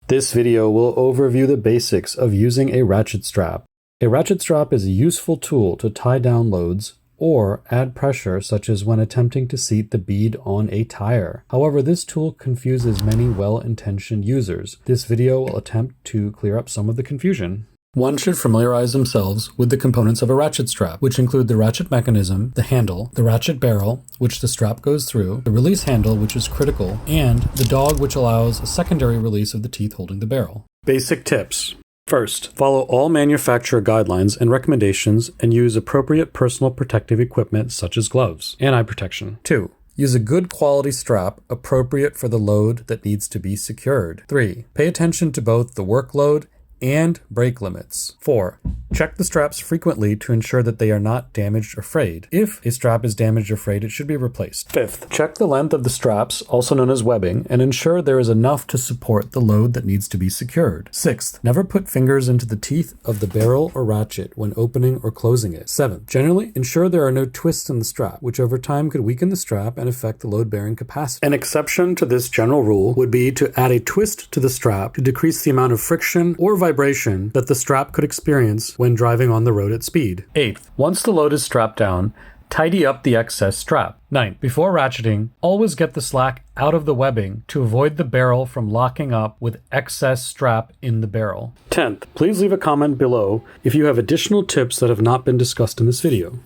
This video will overview the basics of using a ratchet strap. A ratchet strap is a useful tool to tie down loads or add pressure, such as when attempting to seat the bead on a tire. However, this tool confuses many well-intentioned users. This video will attempt to clear up some of the confusion. One should familiarize themselves with the components of a ratchet strap, which include the ratchet mechanism, the handle, the ratchet barrel, which the strap goes through, the release handle, which is critical, and the dog, which allows a secondary release of the teeth holding the barrel. Basic tips. First, follow all manufacturer guidelines and recommendations and use appropriate personal protective equipment such as gloves and eye protection. 2. Use a good quality strap appropriate for the load that needs to be secured. 3. Pay attention to both the workload and brake limits. 4. Check the straps frequently to ensure that they are not damaged or frayed. If a strap is damaged or frayed, it should be replaced. 5th, check the length of the straps, also known as webbing, and ensure there is enough to support the load that needs to be secured. 6th, never put fingers into the teeth of the barrel or ratchet when opening or closing it. 7th, generally ensure there are no twists in the strap, which over time could weaken the strap and affect the load-bearing capacity. An exception to this general rule would be to add a twist to the strap to decrease the amount of friction or vibration that the strap could experience when driving on the road at speed. 8th, once the load is strapped down, tidy up the excess strap. 9th, before ratcheting, always get the slack out of the webbing to avoid the barrel from locking up with excess strap in the barrel. 10th, please leave a comment below if you have additional tips that have not been discussed in this video.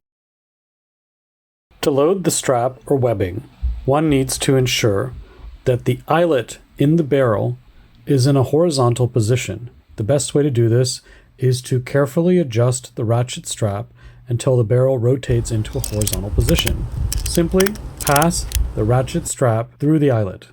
To load the strap or webbing, one needs to ensure that the eyelet in the barrel is in a horizontal position. The best way to do this is to carefully adjust the ratchet strap until the barrel rotates into a horizontal position. Simply pass the ratchet strap through the eyelet.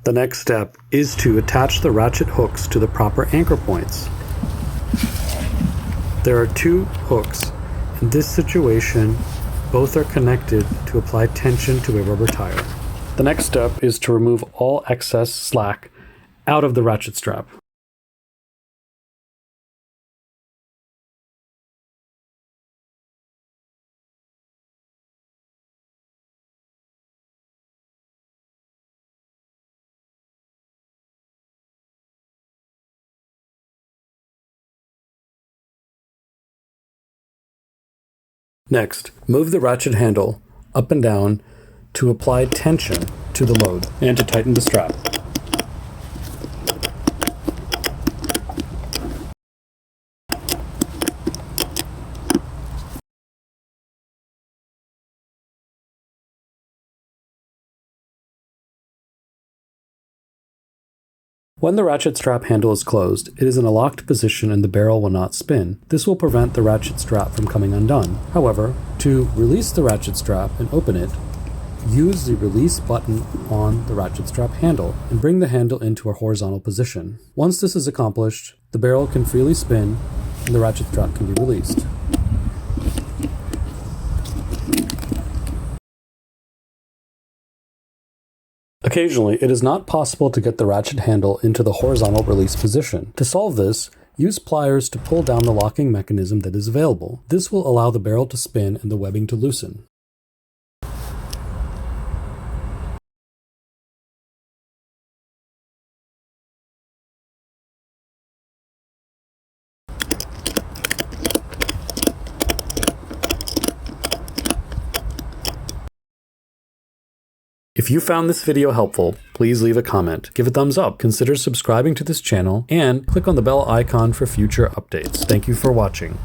The next step is to attach the ratchet hooks to the proper anchor points. There are 2 hooks. In this situation, both are connected to apply tension to a rubber tire. The next step is to remove all excess slack out of the ratchet strap. Next, move the ratchet handle up and down to apply tension to the load and to tighten the strap. When the ratchet strap handle is closed, it is in a locked position and the barrel will not spin. This will prevent the ratchet strap from coming undone. However, to release the ratchet strap and open it, use the release button on the ratchet strap handle and bring the handle into a horizontal position. Once this is accomplished, the barrel can freely spin and the ratchet strap can be released. Occasionally, it is not possible to get the ratchet handle into the horizontal release position. To solve this, use pliers to pull down the locking mechanism that is available. This will allow the barrel to spin and the webbing to loosen. If you found this video helpful, please leave a comment, give a thumbs up, consider subscribing to this channel, and click on the bell icon for future updates. Thank you for watching.